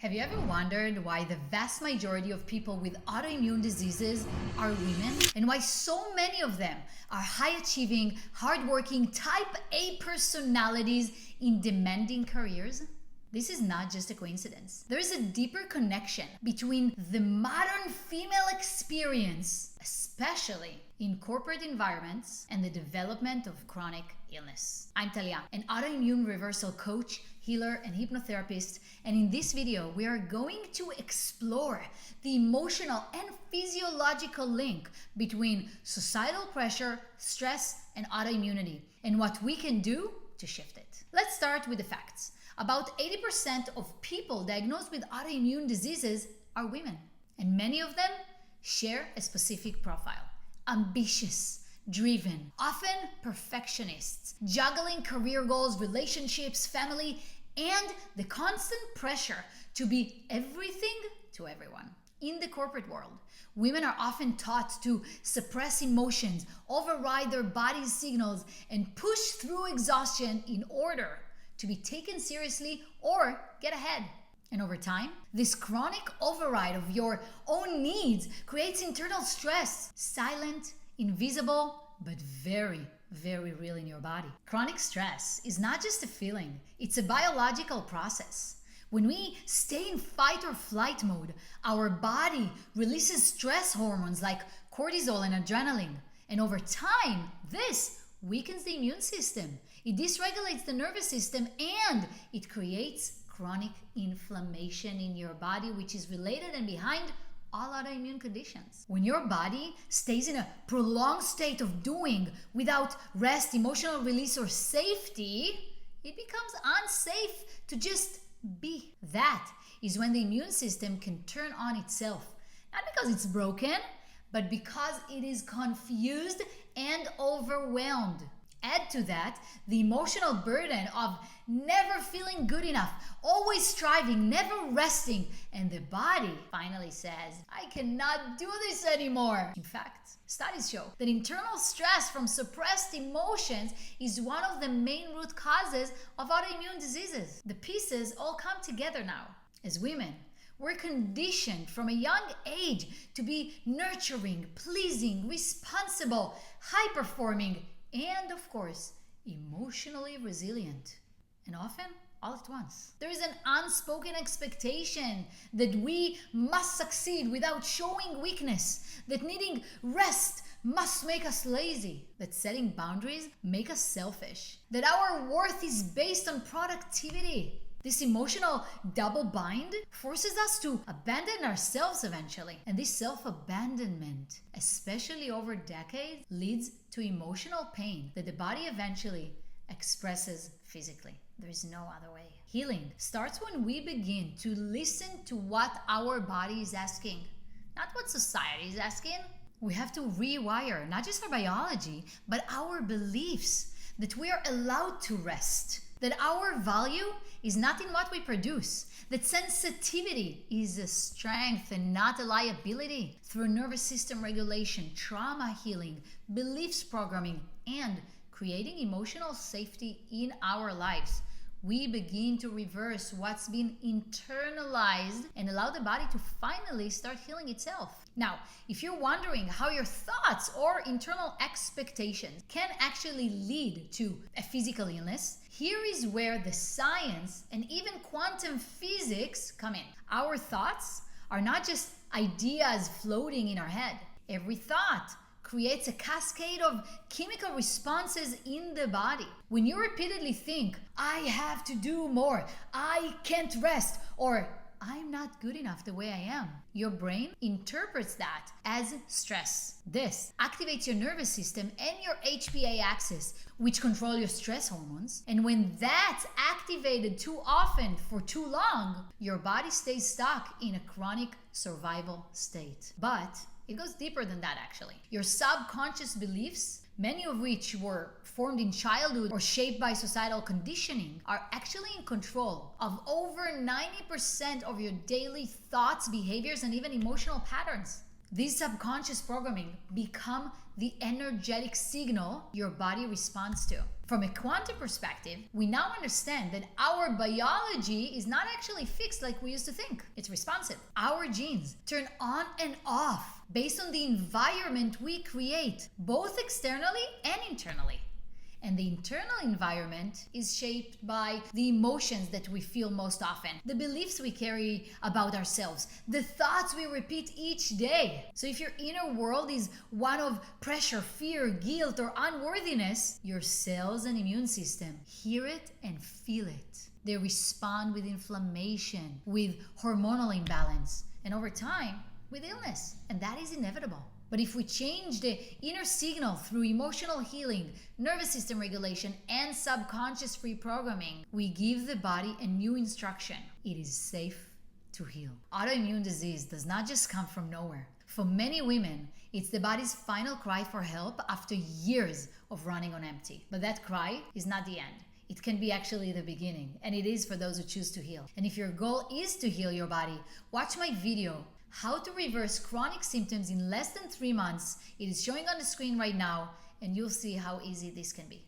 Have you ever wondered why the vast majority of people with autoimmune diseases are women? And why so many of them are high-achieving, hardworking, type A personalities in demanding careers? This is not just a coincidence. There is a deeper connection between the modern female experience, especially in corporate environments, and the development of chronic illness. I'm Talia, an autoimmune reversal coach, healer, and hypnotherapist, and in this video, we are going to explore the emotional and physiological link between societal pressure, stress, and autoimmunity, and what we can do to shift it. Let's start with the facts. About 80% of people diagnosed with autoimmune diseases are women, and many of them share a specific profile: ambitious, driven, often perfectionists, juggling career goals, relationships, family, and the constant pressure to be everything to everyone. In the corporate world, women are often taught to suppress emotions, override their body's signals, and push through exhaustion in order to be taken seriously or get ahead. And over time, this chronic override of your own needs creates internal stress, silent, invisible, but very, very real in your body. Chronic stress is not just a feeling, it's a biological process. When we stay in fight or flight mode, our body releases stress hormones like cortisol and adrenaline. And over time, this weakens the immune system. It dysregulates the nervous system, and it creates chronic inflammation in your body, which is related and behind all autoimmune conditions. When your body stays in a prolonged state of doing without rest, emotional release, or safety, it becomes unsafe to just be. That is when the immune system can turn on itself, not because it's broken, but because it is confused and overwhelmed. Add to that the emotional burden of never feeling good enough, always striving, never resting, and the body finally says, I cannot do this anymore. In fact, studies show that internal stress from suppressed emotions is one of the main root causes of autoimmune diseases. The pieces all come together now. As women, we're conditioned from a young age to be nurturing, pleasing, responsible, high-performing, and of course, emotionally resilient. And often, all at once. There is an unspoken expectation that we must succeed without showing weakness, that needing rest must make us lazy, that setting boundaries make us selfish, that our worth is based on productivity. This emotional double bind forces us to abandon ourselves eventually. And this self-abandonment, especially over decades, leads to emotional pain that the body eventually expresses physically. There is no other way. Healing starts when we begin to listen to what our body is asking, not what society is asking. We have to rewire not just our biology, but our beliefs that we are allowed to rest, that our value is not in what we produce, that sensitivity is a strength and not a liability. Through nervous system regulation, trauma healing, beliefs programming, and creating emotional safety in our lives, we begin to reverse what's been internalized and allow the body to finally start healing itself. Now, if you're wondering how your thoughts or internal expectations can actually lead to a physical illness, here is where the science and even quantum physics come in. Our thoughts are not just ideas floating in our head. Every thought creates a cascade of chemical responses in the body. When you repeatedly think, I have to do more, I can't rest, or I'm not good enough the way I am, your brain interprets that as stress. This activates your nervous system and your HPA axis, which control your stress hormones. And when that's activated too often for too long, your body stays stuck in a chronic survival state. But it goes deeper than that, actually. Your subconscious beliefs, many of which were formed in childhood or shaped by societal conditioning, are actually in control of over 90% of your daily thoughts, behaviors, and even emotional patterns. These subconscious programming become the energetic signal your body responds to. From a quantum perspective, we now understand that our biology is not actually fixed like we used to think. It's responsive. Our genes turn on and off based on the environment we create, both externally and internally. And the internal environment is shaped by the emotions that we feel most often, the beliefs we carry about ourselves, the thoughts we repeat each day. So if your inner world is one of pressure, fear, guilt, or unworthiness, your cells and immune system hear it and feel it. They respond with inflammation, with hormonal imbalance, and over time, with illness. And that is inevitable. But if we change the inner signal through emotional healing, nervous system regulation, and subconscious reprogramming, we give the body a new instruction. It is safe to heal. Autoimmune disease does not just come from nowhere. For many women, it's the body's final cry for help after years of running on empty. But that cry is not the end. It can be actually the beginning, and it is for those who choose to heal. And if your goal is to heal your body, watch my video, How to Reverse Chronic Symptoms in Less than 3 months. It is showing on the screen right now, and you'll see how easy this can be.